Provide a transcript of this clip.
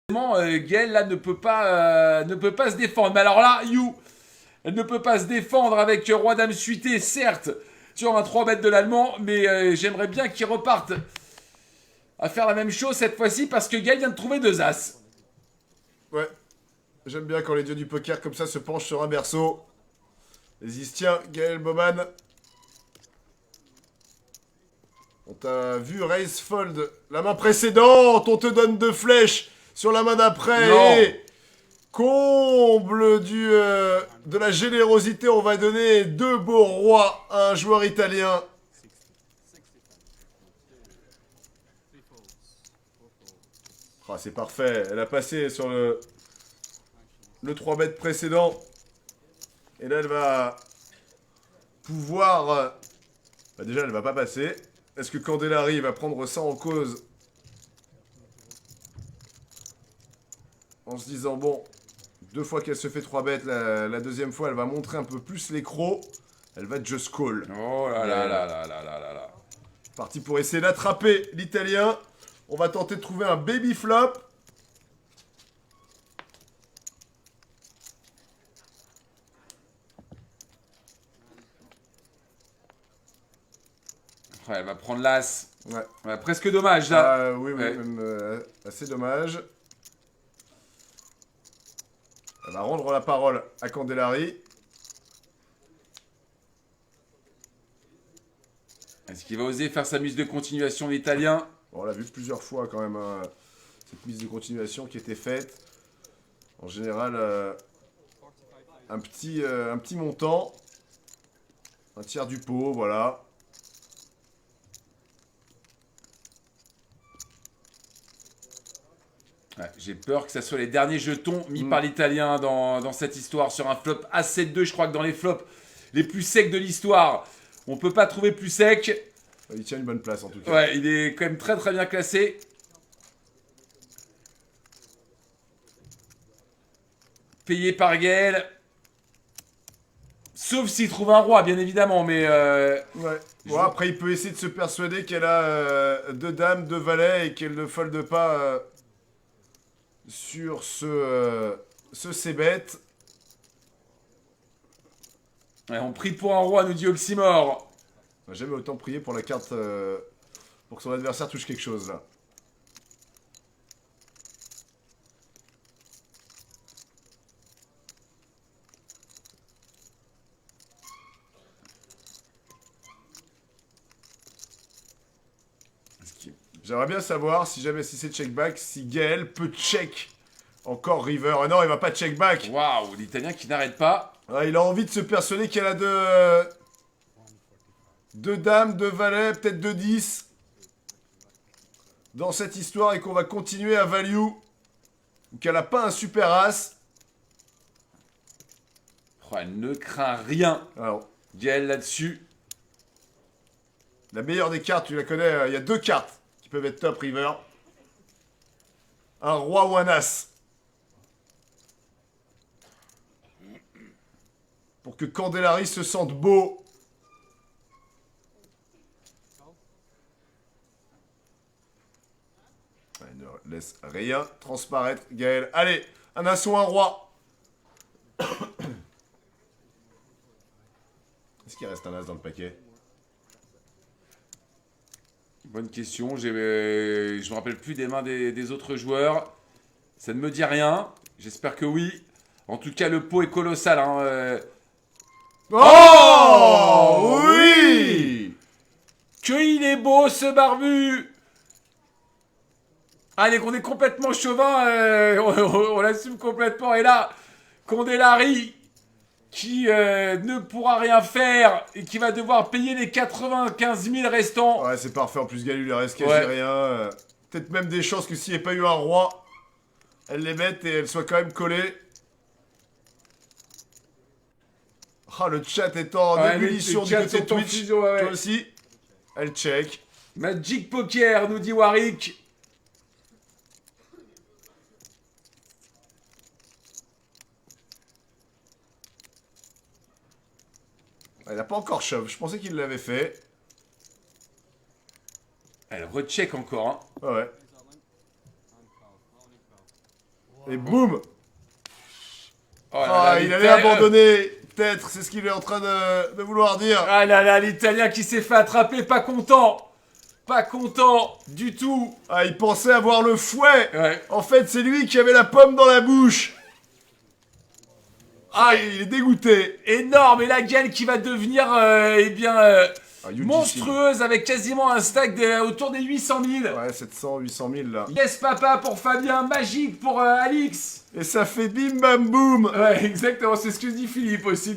Gaël là ne peut pas se défendre. Mais alors là, elle ne peut pas se défendre avec Roi Dame suité, certes, sur un 3 mètres de l'Allemand, mais j'aimerais bien qu'il reparte à faire la même chose cette fois-ci parce que Gaël vient de trouver 2 As. Ouais. J'aime bien quand les dieux du poker comme ça se penchent sur un berceau. Vas-y, tiens, Gaël Bowman. On t'a vu raise fold la main précédente, on te donne 2 flèches sur la main d'après. Et comble de la générosité, on va donner 2 beaux rois à un joueur italien. Ah, c'est parfait, elle a passé sur le 3 mètres précédent. Et là, elle va pouvoir... Bah déjà, elle va pas passer. Est-ce que Candellari va prendre ça en cause en se disant, bon, 2 fois qu'elle se fait 3 bêtes, la deuxième fois, elle va montrer un peu plus les crocs. Elle va just call. Oh là là là là là là là là. Parti pour essayer d'attraper l'Italien. On va tenter de trouver un baby flop. Ouais, elle va prendre l'As. Ouais. Ouais, presque dommage là. Oui, Ouais. même assez dommage. Elle va rendre la parole à Candellari. Est-ce qu'il va oser faire sa mise de continuation l'Italien? Bon, on l'a vu plusieurs fois quand même, hein, cette mise de continuation qui était faite. En général, un petit montant. Un tiers du pot, voilà. Ouais, j'ai peur que ça soit les derniers jetons mis par l'Italien dans cette histoire sur un flop A7-2. Je crois que dans les flops les plus secs de l'histoire, on peut pas trouver plus sec. Il tient une bonne place en tout cas. Ouais, il est quand même très très bien classé. Payé par Gaël. Sauf s'il trouve un roi, bien évidemment, mais... Ouais. Bon, après, il peut essayer de se persuader qu'elle a 2 dames, 2 valets et qu'elle ne folde pas sur ce c-bet. Ouais, on prie pour un roi, nous dit Oxymore. On n'a jamais autant prié pour la carte pour que son adversaire touche quelque chose là. J'aimerais bien savoir si jamais si c'est check back, si Gaël peut check encore River. Ah non, il va pas check back. Waouh, l'Italien qui n'arrête pas. Ah, il a envie de se persuader qu'elle a 2 dames, 2 valets, peut-être 2 10 dans cette histoire et qu'on va continuer à value. Ou qu'elle a pas un super as. Oh, elle ne craint rien. Alors, Gaël là-dessus. la meilleure des cartes, tu la connais, il y a 2 cartes qui peuvent être top river. Un roi ou un as. Pour que Candellari se sente beau. Elle ne laisse rien transparaître, Gaël. Allez, un as ou un roi. Est-ce qu'il reste un as dans le paquet? Bonne question. Je me rappelle plus des mains des autres joueurs. Ça ne me dit rien. J'espère que oui. En tout cas, le pot est colossal. Hein. Oh oui! Que il est beau ce barbu! Allez, qu'on est complètement chauvin, on l'assume complètement. Et là, Candellari, qui ne pourra rien faire et qui va devoir payer les 95 000 restants. Ouais, c'est parfait. En plus, Gaël, il lui reste quasi Ouais. rien. Peut-être même des chances que s'il n'y avait pas eu un roi, elle les mette et elle soit quand même collée. Ah, le chat est en Ouais, ébullition les du chats côté de sont en Twitch. fusion, ouais, ouais. Toi aussi. Elle check. Magic Poker, nous dit Warwick. Elle n'a pas encore shove. Je pensais qu'il l'avait fait. Elle recheck encore. Hein. Ouais, ouais. Et boum. Oh là là, Il allait abandonner. Peut-être, c'est ce qu'il est en train de vouloir dire. Ah là là, l'Italien qui s'est fait attraper, pas content. Pas content du tout. Ah, il pensait avoir le fouet. Ouais. En fait, c'est lui qui avait la pomme dans la bouche. Ah, il est dégoûté. Énorme. Et la gaine qui va devenir, UGC. monstrueuse avec quasiment un stack autour des 800 000. Ouais, 700, 800 000 là. Yes papa pour Fabien, magique pour Alix. Et ça fait bim bam boum. Ouais, exactement, c'est ce que dit Philippe aussi.